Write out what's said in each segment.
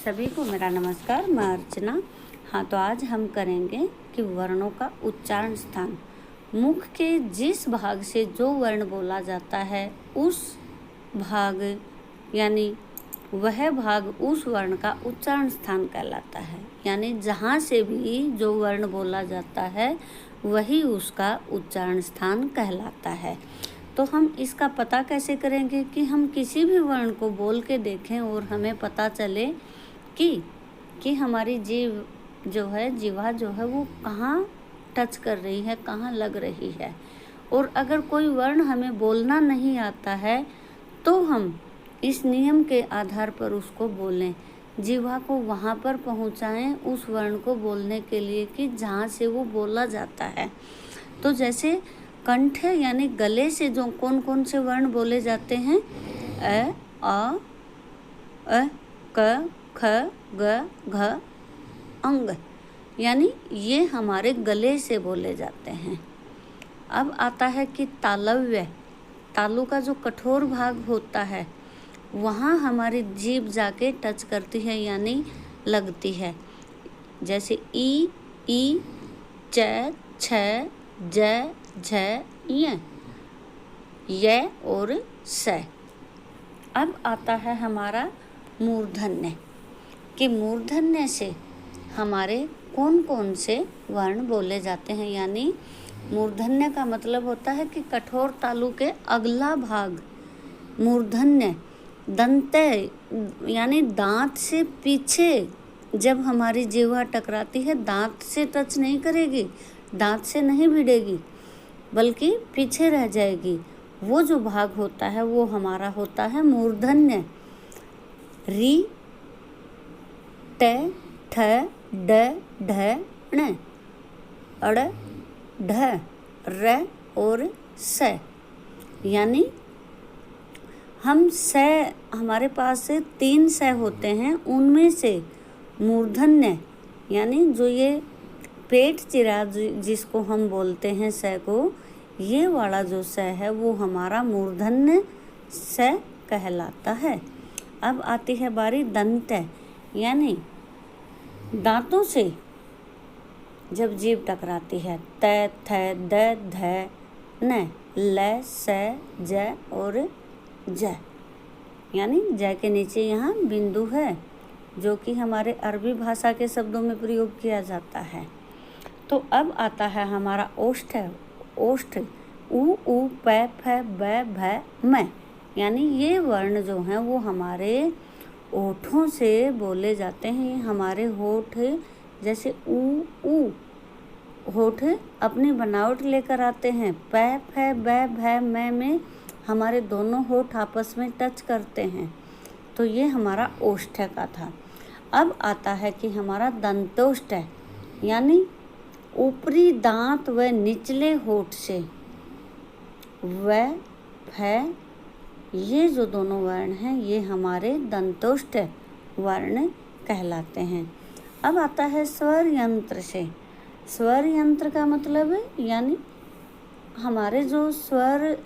सभी को मेरा नमस्कार। मैं अर्चना। हाँ, तो आज हम करेंगे कि वर्णों का उच्चारण स्थान। मुख के जिस भाग से जो वर्ण बोला जाता है उस भाग यानी वह भाग उस वर्ण का उच्चारण स्थान कहलाता है। यानी जहाँ से भी जो वर्ण बोला जाता है वही उसका उच्चारण स्थान कहलाता है। तो हम इसका पता कैसे करेंगे कि हम किसी भी वर्ण को बोल के देखें और हमें पता चले कि हमारी जीभ जो है जीवा जो है वो कहाँ टच कर रही है, कहाँ लग रही है। और अगर कोई वर्ण हमें बोलना नहीं आता है तो हम इस नियम के आधार पर उसको बोलें, जीवा को वहाँ पर पहुँचाएं उस वर्ण को बोलने के लिए कि जहाँ से वो बोला जाता है। तो जैसे कंठ यानी गले से जो कौन कौन से वर्ण बोले जाते हैं, अ, आ, क, ख, ग, घ, अंग, यानी ये हमारे गले से बोले जाते हैं। अब आता है कि तालव्य, तालू का जो कठोर भाग होता है वहाँ हमारी जीभ जाके टच करती है यानी लगती है। जैसे ई, च, छ, ज, झ, य और स। अब आता है हमारा मूर्धन्य कि मूर्धन्य से हमारे कौन कौन से वर्ण बोले जाते हैं। यानी मूर्धन्य का मतलब होता है कि कठोर तालु के अगला भाग। मूर्धन्य दंत यानी दांत से पीछे जब हमारी जीवा टकराती है, दांत से टच नहीं करेगी, दांत से नहीं भिड़ेगी बल्कि पीछे रह जाएगी, वो जो भाग होता है वो हमारा होता है मूर्धन्य। री, ट, ठ, ड, ढ, ण, अड़, ढ, र और स। यानी हम स, हमारे पास से 3 स होते हैं, उनमें से मूर्धन्य यानी जो ये पेट चिरा जिसको हम बोलते हैं स को, ये वाला जो स है वो हमारा मूर्धन्य स कहलाता है। अब आती है बारी दंत यानी दांतों से जब जीभ टकराती है, त, थ, द, ध, न, ल, स, ज और ज। यानी ज के नीचे यहाँ बिंदु है जो कि हमारे अरबी भाषा के शब्दों में प्रयोग किया जाता है। तो अब आता है हमारा ओष्ठ। ओष्ठ उ, प, फ, ब, भ, म। यानी ये वर्ण जो हैं वो हमारे ओठों से बोले जाते हैं। हमारे होठ जैसे उ होठ अपनी बनावट लेकर आते हैं। प, फ, ब, भ, म में हमारे दोनों होठ आपस में टच करते हैं। तो ये हमारा ओष्ठ का था। अब आता है कि हमारा दंतोष्ठ यानी ऊपरी दांत व निचले होठ से व, फ, ये जो दोनों वर्ण हैं ये हमारे दंतोष्ठ वर्ण कहलाते हैं। अब आता है स्वर यंत्र से। स्वर यंत्र का मतलब यानी हमारे जो स्वर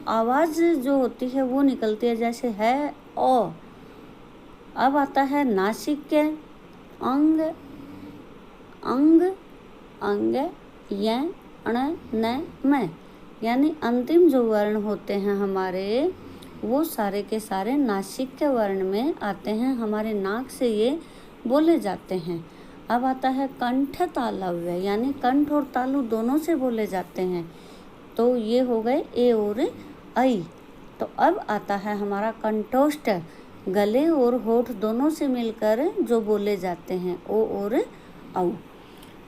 आवाज़ जो होती है वो निकलती है, जैसे है ओ। अब आता है नासिक, अंग, अंग, अंग, य, अण, न, म। यानी अंतिम जो वर्ण होते हैं हमारे वो सारे के सारे नासिक के वर्ण में आते हैं। हमारे नाक से ये बोले जाते हैं। अब आता है कंठ तालव्य यानी कंठ और तालु दोनों से बोले जाते हैं। तो ये हो गए ए और ऐ। तो अब आता है हमारा कंठोष्ठ, गले और होठ दोनों से मिलकर जो बोले जाते हैं ओ और औ।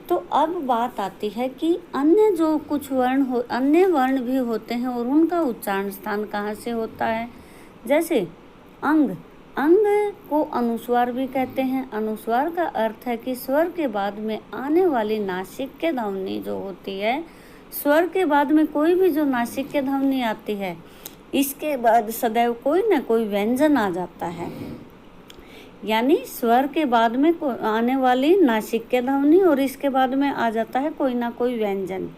तो अब बात आती है कि अन्य जो कुछ वर्ण अन्य वर्ण भी होते हैं और उनका उच्चारण स्थान कहाँ से होता है। जैसे अंग, अंग को अनुस्वार भी कहते हैं। अनुस्वार का अर्थ है कि स्वर के बाद में आने वाली नासिक के ध्वनि जो होती है, स्वर के बाद में कोई भी जो नासिक के ध्वनि आती है इसके बाद सदैव कोई ना कोई व्यंजन आ जाता है। यानी स्वर के बाद में आने वाली नासिक के ध्वनि और इसके बाद में आ जाता है कोई ना कोई व्यंजन।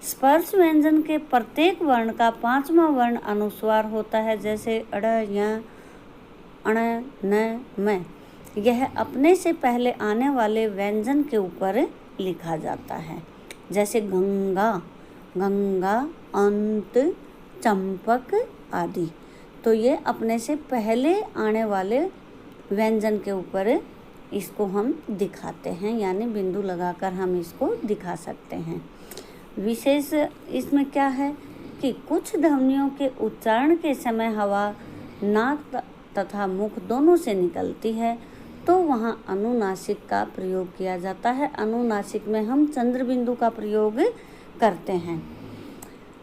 स्पर्श व्यंजन के प्रत्येक वर्ण का 5वां वर्ण अनुस्वार होता है। जैसे अड़, य, अण, न, म। यह अपने से पहले आने वाले व्यंजन के ऊपर लिखा जाता है। जैसे गंगा, गंगा, अंत, चंपक आदि। तो ये अपने से पहले आने वाले व्यंजन के ऊपर इसको हम दिखाते हैं, यानी बिंदु लगाकर हम इसको दिखा सकते हैं। विशेष इसमें क्या है कि कुछ ध्वनियों के उच्चारण के समय हवा नाक तथा मुख दोनों से निकलती है, तो वहाँ अनुनासिक का प्रयोग किया जाता है। अनुनासिक में हम चंद्र बिंदु का प्रयोग करते हैं।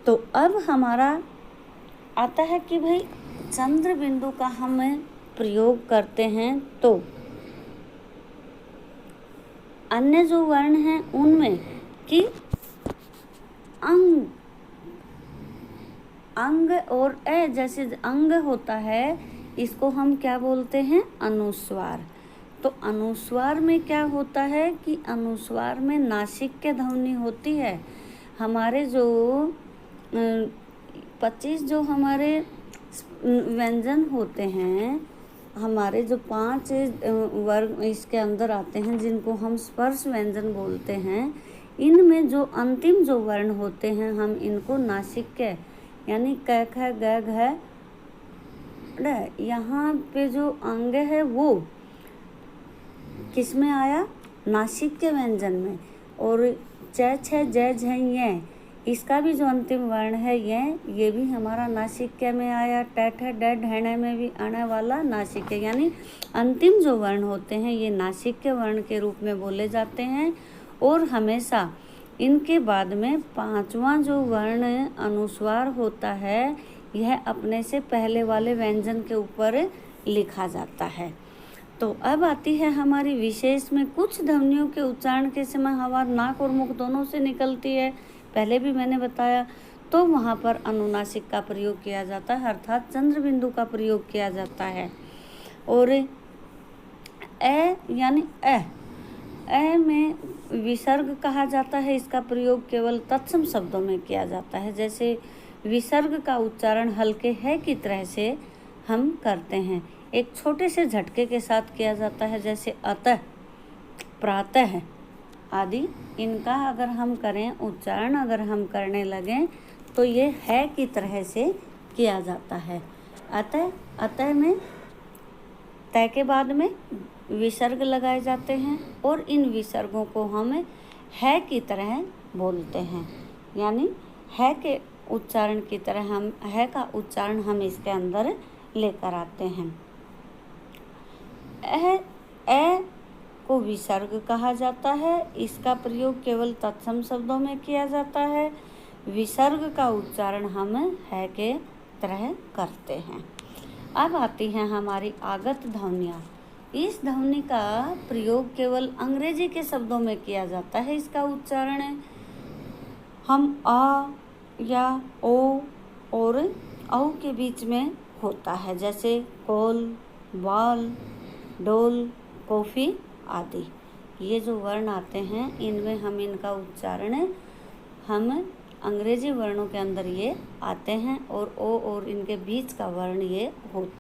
तो अब हमारा आता है कि भाई चंद्र बिंदु का हम प्रयोग करते हैं तो अन्य जो वर्ण हैं उनमें कि अंग और ए, जैसे अंग होता है इसको हम क्या बोलते हैं, अनुस्वार। तो अनुस्वार में क्या होता है कि अनुस्वार में नासिक ध्वनि होती है। हमारे जो 25 जो हमारे व्यंजन होते हैं, हमारे जो 5 वर्ग इसके अंदर आते हैं जिनको हम स्पर्श व्यंजन बोलते हैं, इनमें जो अंतिम जो वर्ण होते हैं हम इनको नासिक यानी क ख ग घ ड़, यहाँ पे जो अंग है वो किस में आया, नासिक के व्यंजन में। और च छ ज झ य, इसका भी जो अंतिम वर्ण है ये भी हमारा नासिक में आया। ट ठ ड ढ में भी आने वाला नासिक, यानी अंतिम जो वर्ण होते हैं ये नासिक के वर्ण के रूप में बोले जाते हैं। और हमेशा इनके बाद में 5वां जो वर्ण अनुस्वार होता है यह अपने से पहले वाले व्यंजन के ऊपर लिखा जाता है। तो अब आती है हमारी विशेष में कुछ ध्वनियों के उच्चारण के समय हवा नाक और मुख दोनों से निकलती है, पहले भी मैंने बताया। तो वहाँ पर अनुनासिक का प्रयोग किया जाता है, अर्थात चंद्र बिंदु का प्रयोग किया जाता है। और ए यानी ए में विसर्ग कहा जाता है, इसका प्रयोग केवल तत्सम शब्दों में किया जाता है। जैसे विसर्ग का उच्चारण हल्के है की तरह से हम करते हैं, एक छोटे से झटके के साथ किया जाता है। जैसे अतः, प्रातः आदि, इनका अगर हम करें उच्चारण, अगर हम करने लगें तो ये है की तरह से किया जाता है। अतः में तय के बाद में विसर्ग लगाए जाते हैं और इन विसर्गों को हम है की तरह बोलते हैं, यानी है के उच्चारण की तरह हम है का उच्चारण हम इसके अंदर लेकर आते हैं। ए को विसर्ग कहा जाता है, इसका प्रयोग केवल तत्सम शब्दों में किया जाता है। विसर्ग का उच्चारण हम है के तरह करते हैं। अब आती हैं हमारी आगत ध्वनियाँ। इस ध्वनि का प्रयोग केवल अंग्रेजी के शब्दों में किया जाता है। इसका उच्चारण हम आ या ओ और औ के बीच में होता है, जैसे कॉल, बाल, डोल, कॉफ़ी आदि। ये जो वर्ण आते हैं इनमें हम इनका उच्चारण हम अंग्रेजी वर्णों के अंदर ये आते हैं और ओ और इनके बीच का वर्ण ये होता है।